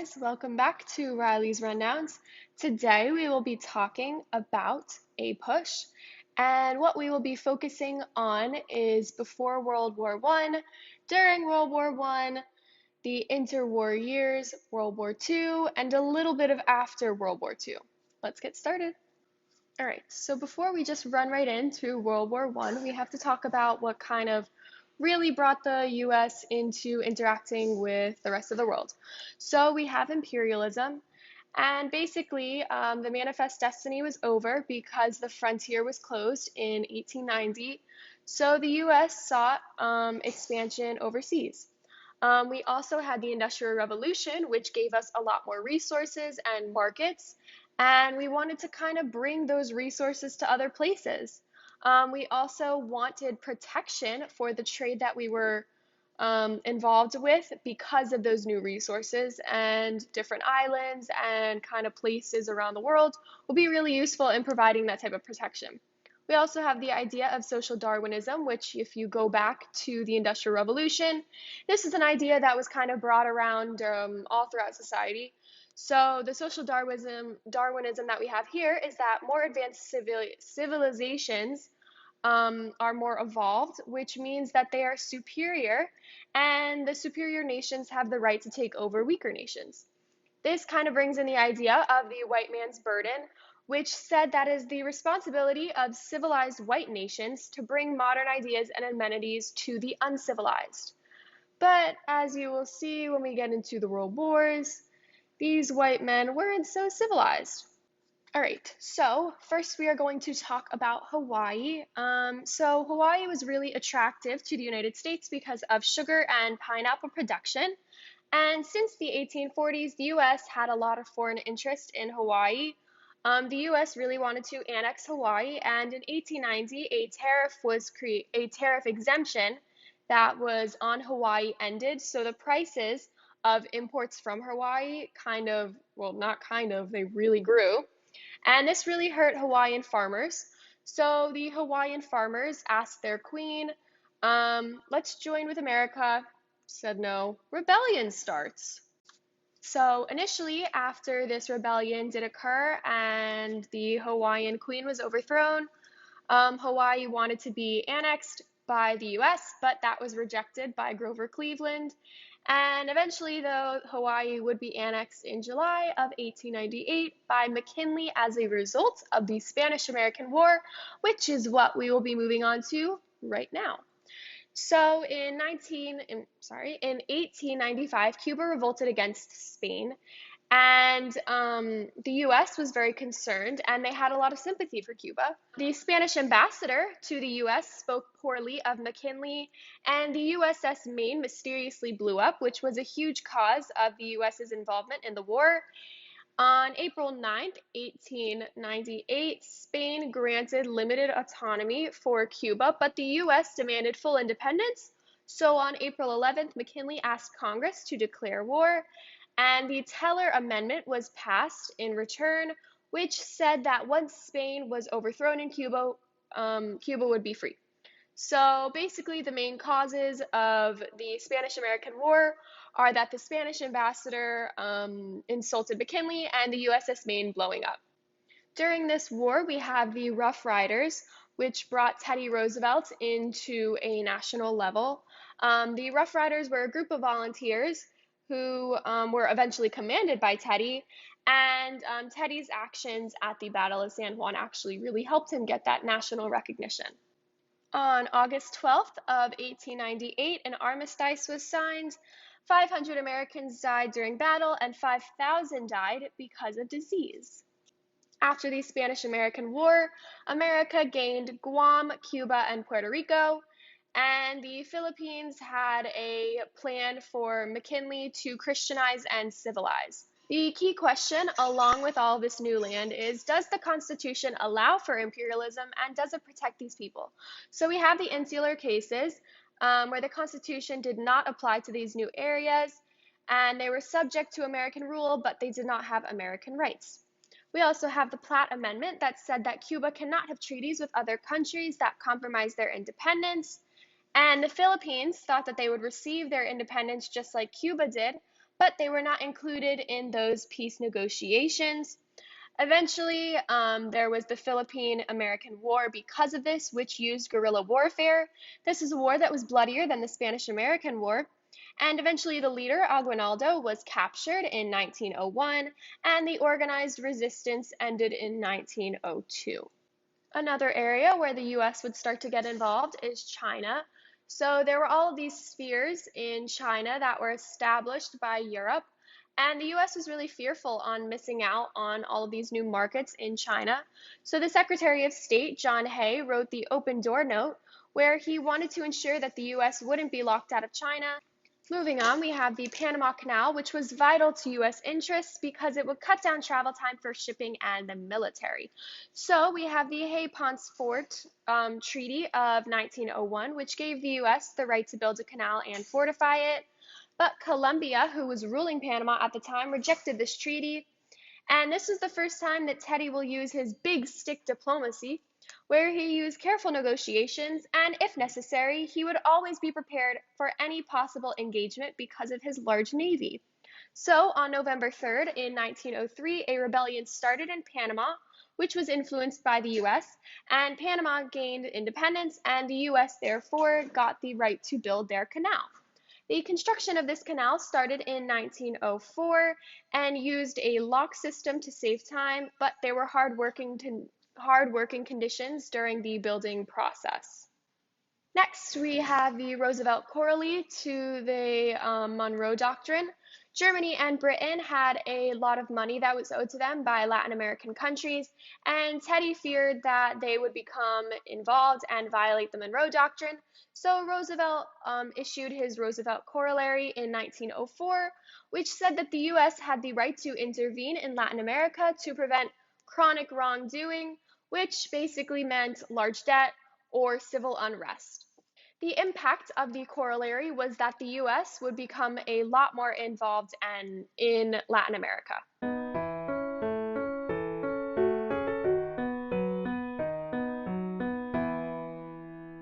guys, welcome back to Riley's Rundowns. Today we will be talking about a push, and what we will be focusing on is before World War I, during World War I, the interwar years, World War II, and a little bit of after World War II. Let's get started. All right, so before we just run right into World War I, we have to talk about what kind of really brought the US into interacting with the rest of the world. So we have imperialism, and basically the Manifest Destiny was over because the frontier was closed in 1890. So the US sought expansion overseas. We also had the Industrial Revolution, which gave us a lot more resources and markets, and we wanted to kind of bring those resources to other places. We also wanted protection for the trade that we were involved with because of those new resources, and different islands and kind of places around the world will be really useful in providing that type of protection. We also have the idea of social Darwinism, which if you go back to the Industrial Revolution, this is an idea that was kind of brought around all throughout society. So the social Darwinism that we have here is that more advanced civilizations are more evolved, which means that they are superior, and the superior nations have the right to take over weaker nations. This kind of brings in the idea of the white man's burden, which said that it is the responsibility of civilized white nations to bring modern ideas and amenities to the uncivilized. But as you will see when we get into the world wars, these white men weren't so civilized. All right, so first we are going to talk about Hawaii. So Hawaii was really attractive to the United States because of sugar and pineapple production. And since the 1840s, the U.S. had a lot of foreign interest in Hawaii. The U.S. really wanted to annex Hawaii, and in 1890, a tariff exemption that was on Hawaii ended. So the prices of imports from Hawaii they really grew. And this really hurt Hawaiian farmers. So the Hawaiian farmers asked their queen, let's join with America. Said no. Rebellion starts. So initially, after this rebellion did occur and the Hawaiian queen was overthrown, Hawaii wanted to be annexed by the US, but that was rejected by Grover Cleveland. And eventually, though, Hawaii would be annexed in July of 1898 by McKinley as a result of the Spanish-American War, which is what we will be moving on to right now. So in 1895, Cuba revolted against Spain, and the U.S. was very concerned, and they had a lot of sympathy for Cuba. The Spanish ambassador to the U.S. spoke poorly of McKinley, and the USS Maine mysteriously blew up, which was a huge cause of the U.S.'s involvement in the war. On April 9th, 1898, Spain granted limited autonomy for Cuba, but the U.S. demanded full independence. So on April 11th, McKinley asked Congress to declare war, and the Teller Amendment was passed in return, which said that once Spain was overthrown in Cuba, Cuba would be free. So basically, the main causes of the Spanish-American War are that the Spanish ambassador insulted McKinley and the USS Maine blowing up. During this war, we have the Rough Riders, which brought Teddy Roosevelt into a national level. The Rough Riders were a group of volunteers who were eventually commanded by Teddy, and Teddy's actions at the Battle of San Juan actually really helped him get that national recognition. On August 12th of 1898, an armistice was signed. 500 Americans died during battle, and 5,000 died because of disease. After the Spanish-American War, America gained Guam, Cuba, and Puerto Rico, and the Philippines had a plan for McKinley to Christianize and civilize. The key question, along with all this new land, is does the Constitution allow for imperialism, and does it protect these people? So we have the insular cases where the Constitution did not apply to these new areas, and they were subject to American rule, but they did not have American rights. We also have the Platt Amendment that said that Cuba cannot have treaties with other countries that compromise their independence, and the Philippines thought that they would receive their independence just like Cuba did, but they were not included in those peace negotiations. Eventually, there was the Philippine-American War because of this, which used guerrilla warfare. This is a war that was bloodier than the Spanish-American War. And eventually, the leader, Aguinaldo, was captured in 1901, and the organized resistance ended in 1902. Another area where the US would start to get involved is China. So there were all of these spheres in China that were established by Europe, and the US was really fearful on missing out on all of these new markets in China. So the Secretary of State, John Hay, wrote the Open Door Note, where he wanted to ensure that the US wouldn't be locked out of China. Moving on, we have the Panama Canal, which was vital to U.S. interests because it would cut down travel time for shipping and the military. So we have the Hay-Paunce-Fort Treaty of 1901, which gave the U.S. the right to build a canal and fortify it. But Colombia, who was ruling Panama at the time, rejected this treaty. And this was the first time that Teddy will use his big stick diplomacy, where he used careful negotiations, and if necessary, he would always be prepared for any possible engagement because of his large navy. So, on November 3rd, in 1903, a rebellion started in Panama, which was influenced by the US, and Panama gained independence, and the US therefore got the right to build their canal. The construction of this canal started in 1904 and used a lock system to save time, but there were hard-working conditions during the building process. Next, we have the Roosevelt Corollary to the Monroe Doctrine. Germany and Britain had a lot of money that was owed to them by Latin American countries, and Teddy feared that they would become involved and violate the Monroe Doctrine. So Roosevelt issued his Roosevelt Corollary in 1904, which said that the U.S. had the right to intervene in Latin America to prevent chronic wrongdoing, which basically meant large debt or civil unrest. The impact of the corollary was that the US would become a lot more involved in Latin America.